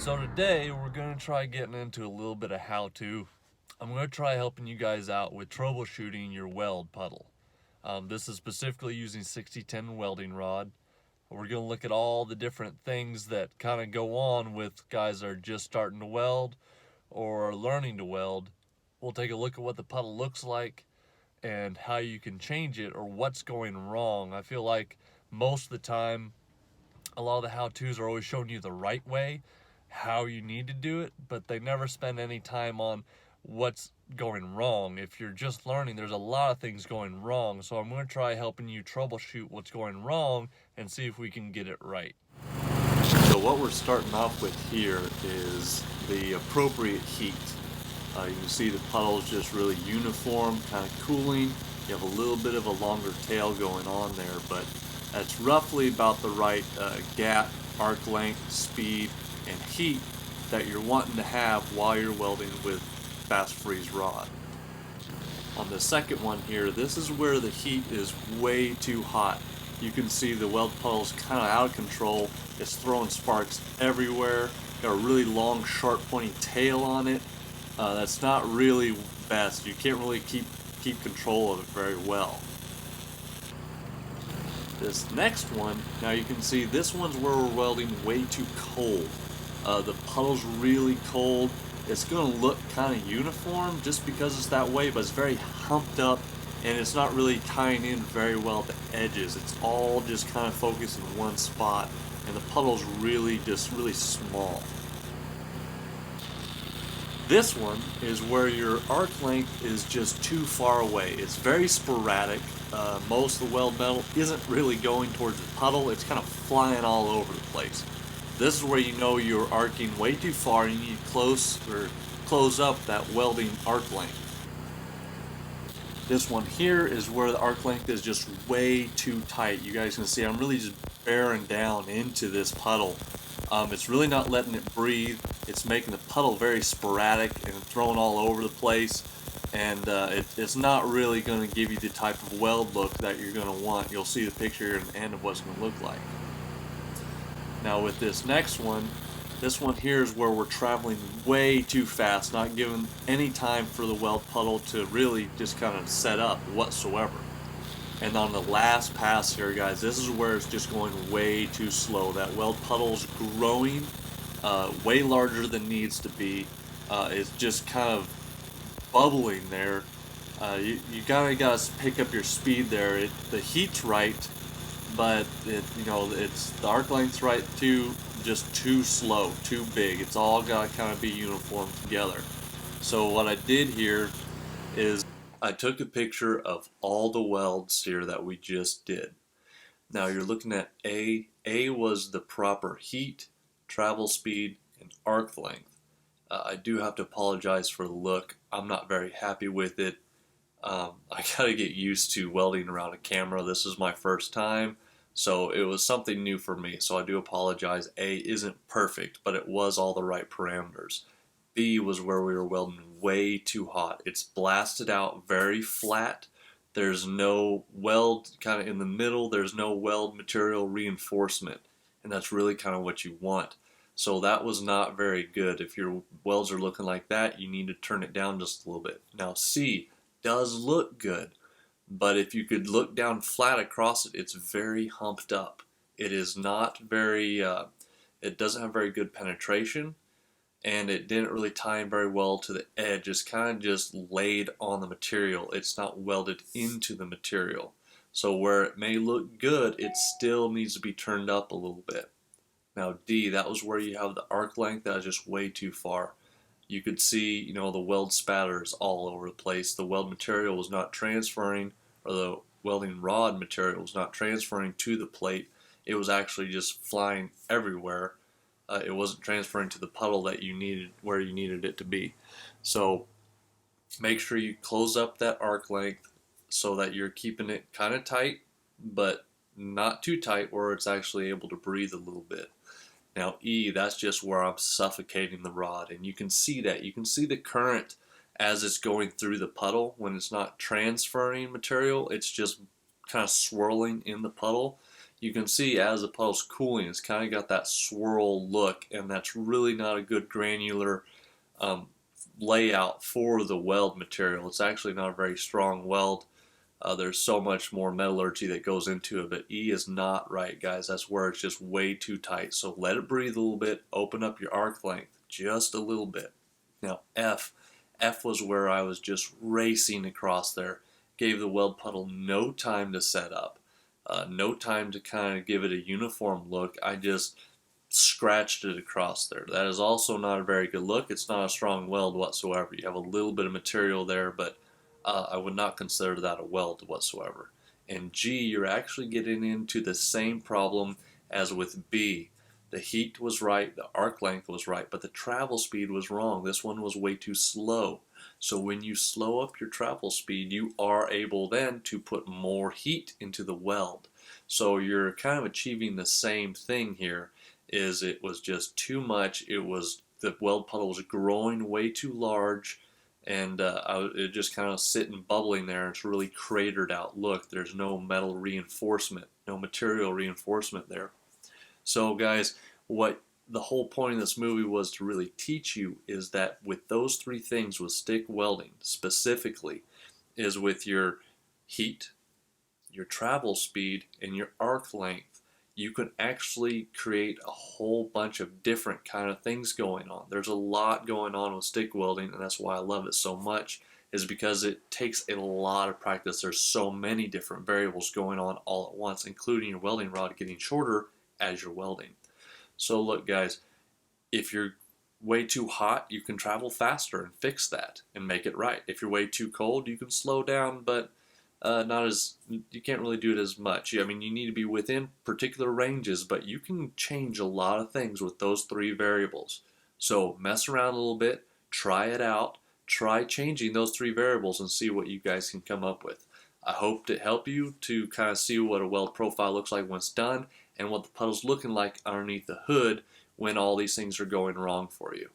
So today we're going to try getting into a little bit of how-to. I'm going to try helping you guys out with troubleshooting your weld puddle. This is specifically using 6010 welding rod. We're going to look at all the different things that kind of go on with guys that are just starting to weld or learning to weld. We'll take a look at what the puddle looks like and how you can change it or what's going wrong. I feel like most of the time a lot of the how-tos are always showing you the right way, how you need to do it, but they never spend any time on what's going wrong. If you're just learning, there's a lot of things going wrong, so I'm going to try helping you troubleshoot what's going wrong and see if we can get it right. So what we're starting off with here is the appropriate heat. You can see the puddle's just really uniform, kind of cooling. You have a little bit of a longer tail going on there, but that's roughly about the right gap, arc length, speed, and heat that you're wanting to have while you're welding with fast freeze rod. On the second one here, this is where the heat is way too hot. You can see the weld puddle's kind of out of control. It's throwing sparks everywhere. Got a really long, sharp, pointy tail on it. That's not really best. You can't really keep control of it very well. This next one, now you can see this one's where we're welding way too cold. The puddle's really cold. It's going to look kind of uniform just because it's that way, but it's very humped up and it's not really tying in very well at the edges. It's all just kind of focused in one spot, and the puddle's really small. This one is where your arc length is just too far away. It's very sporadic. Most of the weld metal isn't really going towards the puddle. It's kind of flying all over the place. This is where you know you're arcing way too far and you need to close up that welding arc length. This one here is where the arc length is just way too tight. You guys can see I'm really just bearing down into this puddle. It's really not letting it breathe. It's making the puddle very sporadic and thrown all over the place, and it's not really going to give you the type of weld look that you're going to want. You'll see the picture here at the end of what's going to look like. Now with this next one, this one here is where we're traveling way too fast, not giving any time for the weld puddle to really just kind of set up whatsoever. And on the last pass here, guys, this is where it's just going way too slow. That weld puddle's growing way larger than needs to be. It's just kind of bubbling there. You gotta pick up your speed there. The heat's right, but it's the arc length's right too. Just too slow, too big. It's all gotta kind of be uniform together. So what I did here is I took a picture of all the welds here that we just did. Now you're looking at A. A was the proper heat, travel speed, and arc length. I do have to apologize for the look. I'm not very happy with it. I gotta get used to welding around a camera. This is my first time, so it was something new for me. So I do apologize. A isn't perfect, but it was all the right parameters. B was where we were welding way too hot. It's blasted out very flat. There's no weld kind of in the middle. There's no weld material reinforcement, and that's really kind of what you want. So that was not very good. If your welds are looking like that, you need to turn it down just a little bit. Now C does look good, but if you could look down flat across it, it's very humped up. It is not very, it doesn't have very good penetration, and it didn't really tie in very well to the edge. It's kind of just laid on the material. It's not welded into the material. So where it may look good, it still needs to be turned up a little bit. Now D, that was where you have the arc length that is just way too far. You could see, the weld spatters all over the place. The weld material was not transferring, or the welding rod material was not transferring to the plate. It was actually just flying everywhere. It wasn't transferring to the puddle that you needed, where you needed it to be. So make sure you close up that arc length so that you're keeping it kind of tight, but not too tight where it's actually able to breathe a little bit. Now E, that's just where I'm suffocating the rod, and you can see that. You can see the current as it's going through the puddle. When it's not transferring material, it's just kind of swirling in the puddle. you can see as the puddle's cooling, it's kind of got that swirl look, and that's really not a good granular um, layout for the weld material. It's actually not a very strong weld. There's so much more metallurgy that goes into it, but E is not right, guys. That's where it's just way too tight. So let it breathe a little bit, open up your arc length just a little bit. Now F was where I was just racing across there. Gave the weld puddle no time to set up, no time to kind of give it a uniform look. I just scratched it across there. That is also not a very good look. It's not a strong weld whatsoever. You have a little bit of material there, but I would not consider that a weld whatsoever. And G, you're actually getting into the same problem as with B. The heat was right, the arc length was right, but the travel speed was wrong. This one was way too slow. So when you slow up your travel speed, you are able then to put more heat into the weld. So you're kind of achieving the same thing here, is it was just too much. It was, the weld puddle was growing way too large, and it just kind of sitting bubbling there. It's really cratered out look. There's no metal reinforcement, no material reinforcement there. So guys, what the whole point of this movie was to really teach you is that with those three things with stick welding specifically, is with your heat, your travel speed, and your arc length, you can actually create a whole bunch of different kind of things going on. There's a lot going on with stick welding, and that's why I love it so much, is because it takes a lot of practice. There's so many different variables going on all at once, including your welding rod getting shorter as you're welding. So look guys, if you're way too hot, you can travel faster and fix that and make it right. If you're way too cold, you can slow down, but not as, you can't really do it as much. I mean, you need to be within particular ranges, but you can change a lot of things with those three variables. So mess around a little bit, try it out, try changing those three variables and see what you guys can come up with. I hope to help you to kind of see what a weld profile looks like when it's done, and what the puddle's looking like underneath the hood when all these things are going wrong for you.